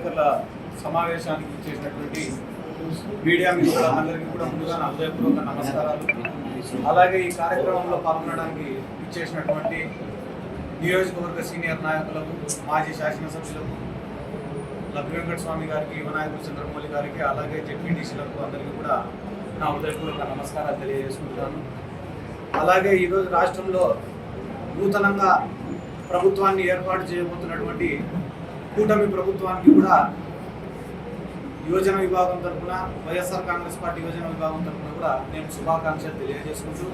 విలేకరుల సమావేశానికి ఇచ్చేసినటువంటి మీడియా మిత్రులందరికీ కూడా ముందుగా నా హృదయపూర్వక నమస్కారాలు. అలాగే ఈ కార్యక్రమంలో పాల్గొనడానికి ఇచ్చేసినటువంటి నియోజకవర్గ సీనియర్ నాయకులకు, మాజీ శాసనసభ్యులకు, లక్ష్మీ వెంకట స్వామి గారికి, యువనాయకుడు చంద్రమౌళి గారికి, అలాగే జెడ్పీటీసీలకు అందరికీ కూడా నా హృదయపూర్వక నమస్కారాలు తెలియజేసుకుంటున్నాను. అలాగే ఈరోజు రాష్ట్రంలో నూతనంగా ప్రభుత్వాన్ని ఏర్పాటు చేయబోతున్నటువంటి కూటమి ప్రభుత్వానికి కూడా యువజన విభాగం తరఫున, వైఎస్ఆర్ కాంగ్రెస్ పార్టీ యువజన విభాగం తరఫున కూడా నేను శుభాకాంక్షలు తెలియజేసుకుంటూ,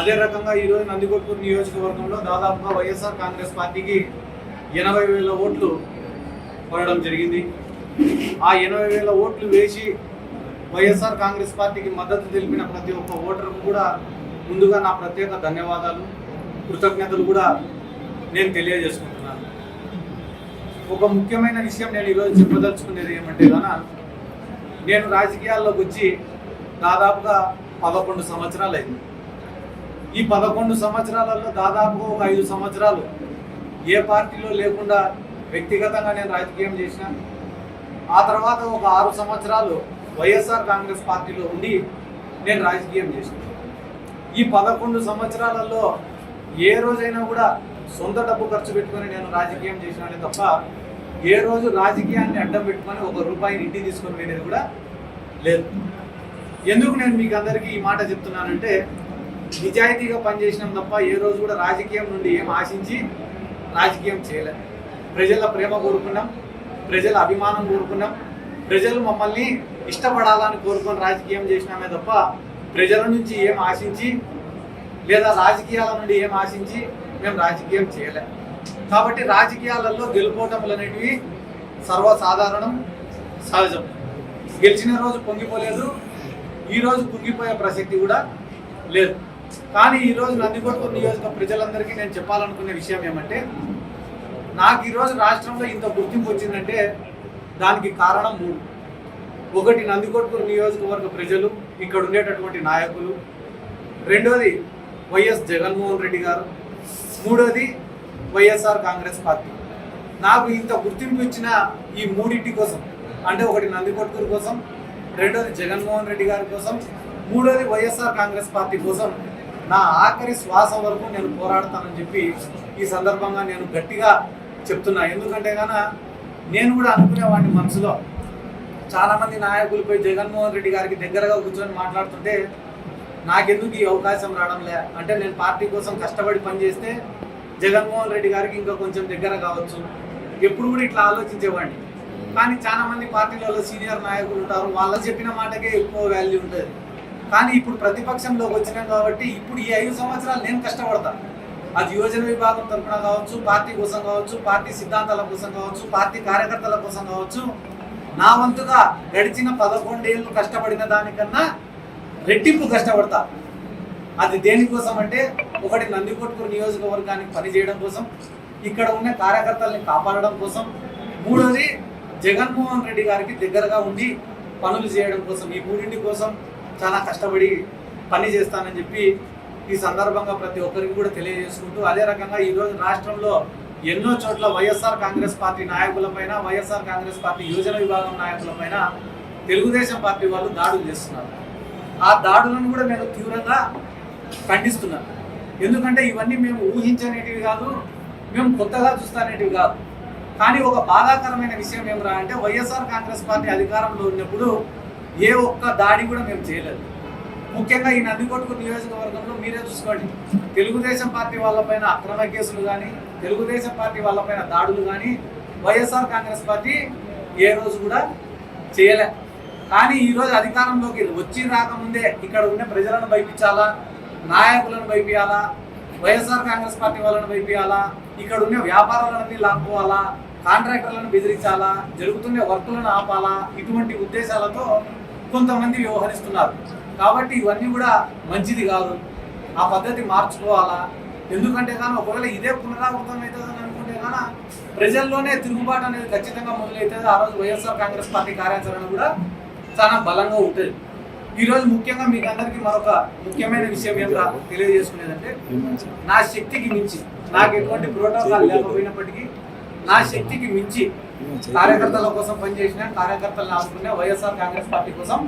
అదే రకంగా ఈరోజు నందికొట్కూరు నియోజకవర్గంలో దాదాపుగా వైఎస్ఆర్ కాంగ్రెస్ పార్టీకి 80,000 ఓట్లు పడడం జరిగింది. ఆ 80,000 ఓట్లు వేసి వైఎస్ఆర్ కాంగ్రెస్ పార్టీకి మద్దతు తెలిపిన ప్రతి ఒక్క ఓటర్కు కూడా ముందుగా నా ప్రత్యేక ధన్యవాదాలు, కృతజ్ఞతలు కూడా నేను తెలియజేసుకుంటున్నాను. ఒక ముఖ్యమైన విషయం నేను ఈరోజు చెప్పదలుచుకునేది ఏమంటే కనుక, నేను రాజకీయాల్లోకి వచ్చి దాదాపుగా 11 సంవత్సరాలు అయింది. ఈ 11 సంవత్సరాలలో దాదాపుగా ఒక 5 సంవత్సరాలు ఏ పార్టీలో లేకుండా వ్యక్తిగతంగా నేను రాజకీయం చేసిన, ఆ తర్వాత ఒక 6 సంవత్సరాలు వైఎస్ఆర్ కాంగ్రెస్ పార్టీలో ఉండి నేను రాజకీయం చేసిన. ఈ 11 సంవత్సరాలలో ఏ రోజైనా కూడా సొంత డబ్బు ఖర్చు పెట్టుకొని నేను రాజకీయం చేసినానే తప్ప ఏ రోజు రాజకీయాన్ని అడ్డం పెట్టుకొని 1 రూపాయిని ఇంటికి తీసుకొని వెళ్ళేది కూడా లేదు. ఎందుకు నేను మీకు అందరికీ ఈ మాట చెప్తున్నానంటే, నిజాయితీగా పనిచేసినాం తప్ప ఏ రోజు కూడా రాజకీయం నుండి ఏం ఆశించి రాజకీయం చేయలేదు. ప్రజల ప్రేమ కోరుకున్నాం, ప్రజల అభిమానం కోరుకున్నాం, ప్రజలు మమ్మల్ని ఇష్టపడాలని కోరుకొని రాజకీయం చేసినామే తప్ప ప్రజల నుంచి ఏం ఆశించి లేదా రాజకీయాల నుండి ఏం ఆశించి మేము రాజకీయం చేయలేం. కాబట్టి రాజకీయాలలో గెలుపోవటములు అనేటివి సర్వసాధారణం, సహజం. గెలిచిన రోజు పొంగిపోలేదు, ఈరోజు కుంగిపోయే ప్రసక్తి కూడా లేదు. కానీ ఈరోజు నందికొట్కూరు నియోజక ప్రజలందరికీ నేను చెప్పాలనుకునే విషయం ఏమంటే, నాకు ఈరోజు రాష్ట్రంలో ఇంత గుర్తింపు వచ్చిందంటే దానికి కారణం 3. ఒకటి నందికొట్కూరు నియోజకవర్గ ప్రజలు, ఇక్కడ ఉండేటటువంటి నాయకులు. రెండోది వైఎస్ జగన్మోహన్ రెడ్డి గారు. మూడోది వైఎస్ఆర్ కాంగ్రెస్ పార్టీ. నాకు ఇంత గుర్తింపు ఇచ్చిన ఈ 3 కోసం, అంటే ఒకటి నందికొట్కూరు కోసం, రెండోది జగన్మోహన్ రెడ్డి గారి కోసం, మూడోది వైఎస్ఆర్ కాంగ్రెస్ పార్టీ కోసం నా ఆఖరి శ్వాస వరకు నేను పోరాడతానని చెప్పి ఈ సందర్భంగా నేను గట్టిగా చెప్తున్నా. ఎందుకంటే కనుక నేను కూడా అనుకునేవాడిని మనసులో, చాలామంది నాయకులపై జగన్మోహన్ రెడ్డి గారికి దగ్గరగా కూర్చొని మాట్లాడుతుంటే నాకెందుకు ఈ అవకాశం రావడంలే, అంటే నేను పార్టీ కోసం కష్టపడి పనిచేస్తే జగన్మోహన్ రెడ్డి గారికి ఇంకా కొంచెం దగ్గర కావచ్చు, ఎప్పుడు కూడా ఇట్లా ఆలోచించేవాడిని. కానీ చాలామంది పార్టీలలో సీనియర్ నాయకులు ఉంటారు, వాళ్ళు చెప్పిన మాటకే ఎక్కువ వాల్యూ ఉంటుంది. కానీ ఇప్పుడు ప్రతిపక్షంలోకి వచ్చినాం కాబట్టి ఇప్పుడు ఈ 5 సంవత్సరాలు నేను కష్టపడతాను. అది యువజన విభాగం తరఫున కావచ్చు, పార్టీ కోసం కావచ్చు, పార్టీ సిద్ధాంతాల కోసం కావచ్చు, పార్టీ కార్యకర్తల కోసం కావచ్చు, నా వంతుగా గడిచిన 11 ఏళ్ళు కష్టపడిన దానికన్నా రెట్టింపు కష్టపడతా. అది దేనికోసం అంటే, ఒకటి నందికొట్కూరు నియోజకవర్గానికి పనిచేయడం కోసం, ఇక్కడ ఉన్న కార్యకర్తల్ని కాపాడడం కోసం, మూడోది జగన్మోహన్ రెడ్డి గారికి దగ్గరగా ఉండి పనులు చేయడం కోసం. ఈ 3 కోసం చాలా కష్టపడి పని చేస్తానని చెప్పి ఈ సందర్భంగా ప్రతి ఒక్కరికి కూడా తెలియజేసుకుంటూ, అదే రకంగా ఈరోజు రాష్ట్రంలో ఎన్నో చోట్ల వైఎస్ఆర్ కాంగ్రెస్ పార్టీ నాయకులపైన, వైఎస్ఆర్ కాంగ్రెస్ పార్టీ యువజన విభాగం నాయకులపైన తెలుగుదేశం పార్టీ వాళ్ళు దాడులు చేస్తున్నారు. ఆ దాడులను కూడా నేను తీవ్రంగా ఖండిస్తున్నాను. ఎందుకంటే ఇవన్నీ మేము ఊహించనేటివి కాదు, మేము కొత్తగా చూస్తానేటివి కాదు. కానీ ఒక బాధాకరమైన విషయం ఏమిరా అంటే, వైఎస్ఆర్ కాంగ్రెస్ పార్టీ అధికారంలో ఉన్నప్పుడు ఏ ఒక్క దాడి కూడా మేము చేయలేదు. ముఖ్యంగా ఈ నందికొట్కూరు నియోజకవర్గంలో మీరే చూసుకోండి, తెలుగుదేశం పార్టీ వాళ్ళపైన అక్రమ కేసులు కానీ, తెలుగుదేశం పార్టీ వాళ్ళపైన దాడులు కానీ వైఎస్ఆర్ కాంగ్రెస్ పార్టీ ఏ రోజు కూడా చేయలే. కానీ ఈరోజు అధికారంలోకి వచ్చి రాకముందే ఇక్కడ ఉన్న ప్రజలను భయపించాలా, నాయకులను భయపియాలా, వైఎస్ఆర్ కాంగ్రెస్ పార్టీ వాళ్ళని భయపియాలా, ఇక్కడ ఉన్న వ్యాపారాలన్నీ లాక్కోవాలా, కాంట్రాక్టర్లను బెదిరించాలా, జరుగుతున్న వర్కులను ఆపాలా, ఇటువంటి ఉద్దేశాలతో కొంతమంది వ్యవహరిస్తున్నారు. కాబట్టి ఇవన్నీ కూడా మంచిది కాదు, ఆ పద్ధతి మార్చుకోవాలా. ఎందుకంటే కానీ ఒకవేళ ఇదే పునరావృతం అవుతుందని అనుకుంటే కానీ ప్రజల్లోనే తిరుగుబాటు అనేది ఖచ్చితంగా మొదలవుతుంది. ఆ రోజు వైఎస్ఆర్ కాంగ్రెస్ పార్టీ కార్యాచరణ కూడా చాలా బలంగా ఉంటుంది. ఈరోజు ముఖ్యంగా మీకు అందరికీ మరొక ముఖ్యమైన విషయం ఏం తెలియజేసుకునేదంటే, నా శక్తికి మించి నాకు ఎటువంటి ప్రోటోకాల్ లేకపోయినప్పటికీ నా శక్తికి మించి కార్యకర్తల కోసం పనిచేసిన, కార్యకర్తలను ఆదుకునే వైఎస్ఆర్ కాంగ్రెస్ పార్టీ కోసం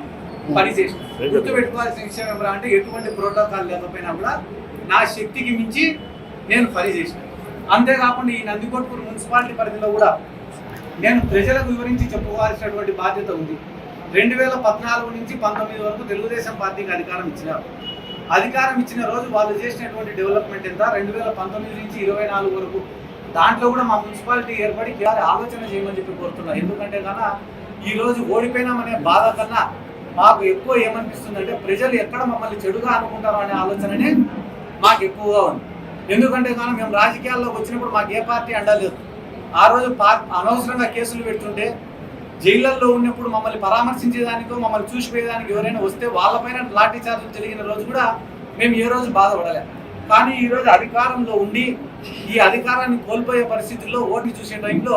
పనిచేసిన. గుర్తుపెట్టుకోవాల్సిన విషయం ఏమరా అంటే ఎటువంటి ప్రోటోకాల్ లేకపోయినా కూడా నా శక్తికి మించి నేను పనిచేసిన. అంతేకాకుండా ఈ నందికొట్కూరు మున్సిపాలిటీ పరిధిలో కూడా నేను ప్రజలకు వివరించి చెప్పుకోవాల్సినటువంటి బాధ్యత ఉంది. 2014 నుంచి 19 వరకు తెలుగుదేశం పార్టీకి అధికారం ఇచ్చినారు. అధికారం ఇచ్చిన రోజు వాళ్ళు చేసినటువంటి డెవలప్మెంట్ ఎంత, 2019 నుంచి 24 వరకు దాంట్లో కూడా మా మున్సిపాలిటీ ఏర్పడి ఆలోచన చేయమని చెప్పి కోరుతున్నారు. ఎందుకంటే కన్నా ఈరోజు ఓడిపోయినామనే బాధ కన్నా మాకు ఎక్కువ ఏమనిపిస్తుందంటే ప్రజలు ఎక్కడ మమ్మల్ని చెడుగా అనుకుంటారో అనే ఆలోచననే మాకు ఎక్కువగా ఉంది. ఎందుకంటే కానీ మేము రాజకీయాల్లోకి వచ్చినప్పుడు మాకు ఏ పార్టీ అండలేదు. ఆ రోజు అనవసరంగా కేసులు పెడుతుంటే జైళ్ళల్లో ఉన్నప్పుడు మమ్మల్ని పరామర్శించేదానికో మమ్మల్ని చూసిపోయేదానికి ఎవరైనా వస్తే వాళ్ళపైన లాఠీ చార్జీలు జరిగిన రోజు కూడా మేము ఏ రోజు బాధపడలేము. కానీ ఈరోజు అధికారంలో ఉండి ఈ అధికారాన్ని కోల్పోయే పరిస్థితుల్లో ఓటు చూసే టైంలో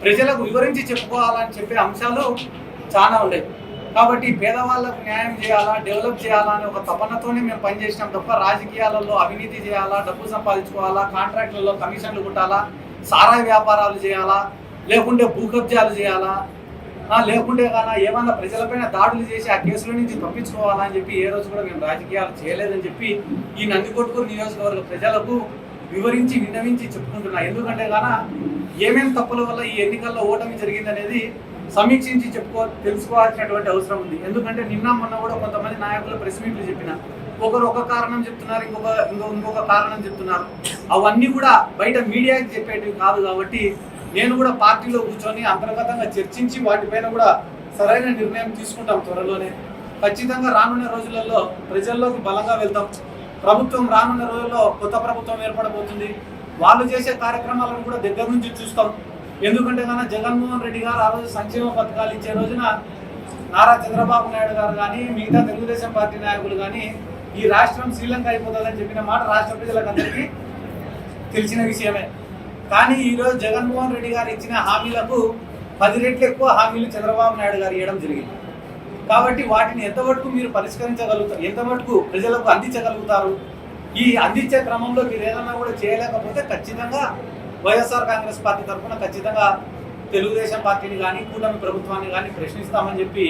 ప్రజలకు వివరించి చెప్పుకోవాలని చెప్పే అంశాలు చాలా ఉండేవి. కాబట్టి పేదవాళ్ళకు న్యాయం చేయాలా, డెవలప్ చేయాలా అనే ఒక తపనతోనే మేము పనిచేసినాం తప్ప రాజకీయాలలో అవినీతి చేయాలా, డబ్బు సంపాదించుకోవాలా, కాంట్రాక్టులలో కమిషన్లు కుట్టాలా, సారాయి వ్యాపారాలు చేయాలా, లేకుంటే భూ కబ్జాలు చేయాలా, లేకుంటే కానీ ఏమన్నా ప్రజలపైన దాడులు చేసి ఆ కేసుల నుంచి తప్పించుకోవాలా అని చెప్పి ఏ రోజు కూడా మేము రాజకీయాలు చేయలేదని చెప్పి ఈ నందికొట్కూరు నియోజకవర్గ ప్రజలకు వివరించి విన్నవించి చెప్పుకుంటున్నా. ఎందుకంటే కానీ ఏమేమి తప్పుల వల్ల ఈ ఎన్నికల్లో ఓటమి జరిగిందనేది సమీక్షించి తెలుసుకోవాల్సినటువంటి అవసరం ఉంది. ఎందుకంటే నిన్న మొన్న కూడా కొంతమంది నాయకులు ప్రెస్ మీట్లు చెప్పిన ఒకరు ఒక కారణం చెప్తున్నారు, ఇంకొక కారణం చెప్తున్నారు. అవన్నీ కూడా బయట మీడియాకి చెప్పేటివి కాదు. కాబట్టి నేను కూడా పార్టీలో కూర్చొని అంతర్గతంగా చర్చించి వాటిపైన కూడా సరైన నిర్ణయం తీసుకుంటాం త్వరలోనే. ఖచ్చితంగా రానున్న రోజులలో ప్రజల్లోకి బలంగా వెళ్తాం. ప్రభుత్వం రానున్న రోజుల్లో కొత్త ప్రభుత్వం ఏర్పడబోతుంది. వాళ్ళు చేసే కార్యక్రమాలను కూడా దగ్గర నుంచి చూస్తాం. ఎందుకంటే కన్నా జగన్మోహన్ రెడ్డి గారు ఆ రోజు సంక్షేమ పథకాలు ఇచ్చే రోజున నారా చంద్రబాబు నాయుడు గారు కానీ మిగతా తెలుగుదేశం పార్టీ నాయకులు కానీ ఈ రాష్ట్రం శ్రీలంక అయిపోతుందని చెప్పిన మాట రాష్ట్ర ప్రజలందరికీ తెలిసిన విషయమే. కానీ ఈరోజు జగన్మోహన్ రెడ్డి గారు ఇచ్చిన హామీలకు 10 రెట్లు ఎక్కువ హామీలు చంద్రబాబు నాయుడు గారు ఇవ్వడం జరిగింది. కాబట్టి వాటిని ఎంతవరకు మీరు పరిష్కరించగలుగుతారు, ఎంతవరకు ప్రజలకు అందించగలుగుతారు? ఈ అందించే క్రమంలో మీరు ఏదన్నా కూడా చేయలేకపోతే ఖచ్చితంగా వైఎస్ఆర్ కాంగ్రెస్ పార్టీ తరఫున ఖచ్చితంగా తెలుగుదేశం పార్టీని కానీ కూటమి ప్రభుత్వాన్ని కానీ ప్రశ్నిస్తామని చెప్పి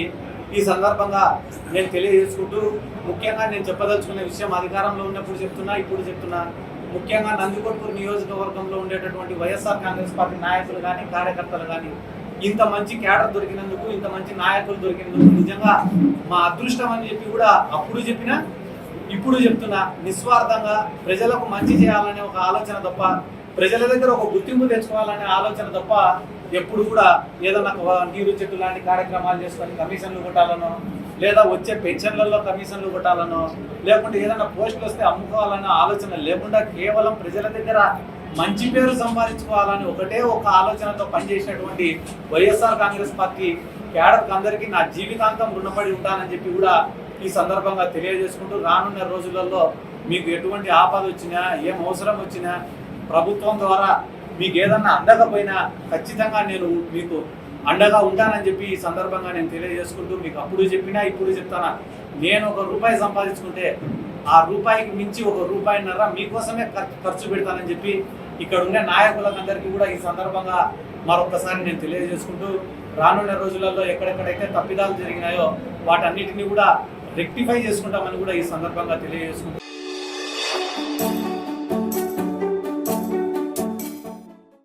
ఈ సందర్భంగా నేను తెలియజేసుకుంటూ, ముఖ్యంగా నేను చెప్పదలుచుకునే విషయం అధికారంలో ఉన్నప్పుడు చెప్తున్నా, ఇప్పుడు చెప్తున్నా, ముఖ్యంగా నందికొట్కూరు నియోజకవర్గంలో ఉండేటటువంటి వైఎస్ఆర్ కాంగ్రెస్ పార్టీ నాయకులు కానీ కార్యకర్తలు కానీ ఇంత మంచి క్యాడర్ దొరికినందుకు, ఇంత మంచి నాయకులు దొరికినందుకు నిజంగా మా అదృష్టం అని చెప్పి కూడా అప్పుడు చెప్పినా ఇప్పుడు చెప్తున్నా. నిస్వార్థంగా ప్రజలకు మంచి చేయాలనే ఒక ఆలోచన తప్ప, ప్రజల దగ్గర ఒక గుర్తింపు తెచ్చుకోవాలనే ఆలోచన తప్ప ఎప్పుడు కూడా ఏదన్నా నీరు చెట్టు లాంటి కార్యక్రమాలు చేసుకొని కమిషన్లు కొట్టాలనో, లేదా వచ్చే పెన్షన్లలో కమిషన్లు కొట్టాలనో, లేకుంటే ఏదైనా పోస్టులు వస్తే అమ్ముకోవాలన్న ఆలోచన లేకుండా కేవలం ప్రజల దగ్గర మంచి పేరు సంపాదించుకోవాలని ఒకటే ఒక ఆలోచనతో పనిచేసినటువంటి వైఎస్ఆర్ కాంగ్రెస్ పార్టీ క్యాడర్కి అందరికీ నా జీవితాంతం రుణపడి ఉంటానని చెప్పి కూడా ఈ సందర్భంగా తెలియజేసుకుంటూ, రానున్న రోజులలో మీకు ఎటువంటి ఆపద వచ్చినా, ఏం అవసరం వచ్చినా ప్రభుత్వం ద్వారా మీకు ఏదన్నా అందకపోయినా ఖచ్చితంగా నేను మీకు అండగా ఉంటానని చెప్పి ఈ సందర్భంగా నేను తెలియజేసుకుంటూ, మీకు అప్పుడు చెప్పినా ఇప్పుడు చెప్తానా, నేను ₹1 సంపాదించుకుంటే ఆ రూపాయికి మించి ₹1.5 మీకోసమే ఖర్చు పెడతానని చెప్పి ఇక్కడ ఉండే నాయకులందరికీ కూడా ఈ సందర్భంగా మరొకసారి నేను తెలియజేసుకుంటూ, రానున్న రోజులలో ఎక్కడెక్కడైతే తప్పిదాలు జరిగినాయో వాటన్నిటిని కూడా రెక్టిఫై చేసుకుంటామని కూడా ఈ సందర్భంగా తెలియజేసుకుంటూ